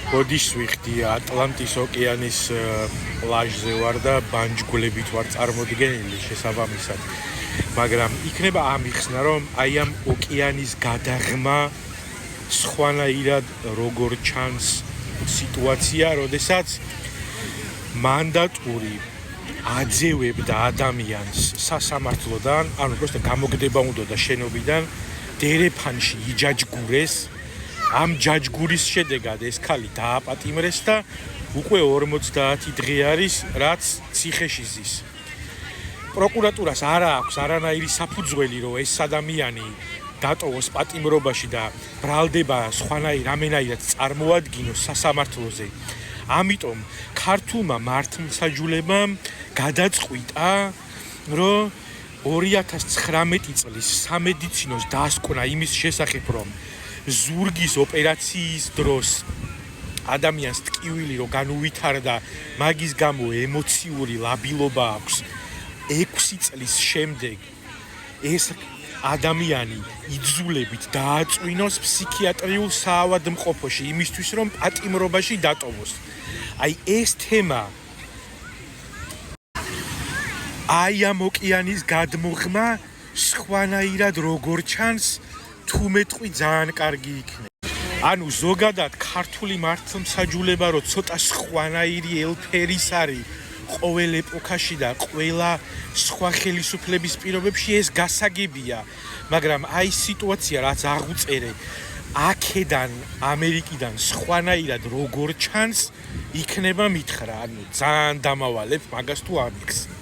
ბოდიშ ვიხდი ატლანტის ოკეანის პლაჟზე ვარ და ბანჯგვლებით ვარ წარმოდგენილი შესაბამისად. მაგრამ იქნება ამიხსნა, რომ აი ამ ოკეანის გადაღმა სხვანაირად როგორ ჩანს სიტუაცია, როდესაც მანდატური აძევებდა ადამიანს სასამართლოდან, ანუ просто გამოგდება უნდა შენობიდან დერეფანში იჯაჯგურეს. ამ ჯაჯგურის შედეგად ეს ქალი დააპატიმრეს და უკვე 50 დღე არის, რაც ციხეში ზის. პროკურატურას არ აქვს არანაირი საფუძველი, რომ ეს ადამიანი დატოვოს პატიმრობაში და ბრალდება სხვანაირ რამენაირად წარმოადგინოს სასამართლოზე. ამიტომ ქართულმა მართლმსაჯულებამ გადაწყვიტა, რომ 2019 წლის სამედიცინოს დასკვნა იმის შესახებ, რომ ზურგის ოპერაციის დროს ადამიანს ტკივილი რო განუვითარდა, მაგის გამო ემოციური ლაბილობა აქვს 6 წლის შემდეგ ეს ადამიანი იძულებით დააწვინოს ფსიქიატრიულ საავადმყოფოში იმისთვის, რომ პატიმრობაში დატოვოს. აი ეს თემა აი ამ ოკეანის გადმოღმა სხვანაირად როგორ ჩანს, თუ მეტყვი ძალიან კარგი იქნება. ანუ ზოგადად ქართული მართლმსაჯულება რო ცოტა სხვანაირი ელფერის არის ყოველ ეპოქაში და ყველა სხვა ხელისუფლების პირობებში, ეს გასაგებია, მაგრამ აი სიტუაცია რაც აღუწერე აქედან ამერიკიდან სხვანაირად როგორ ჩანს, იქნება მითხრა, ანუ ძალიან დამავალებ მაგას თუ ამიქს.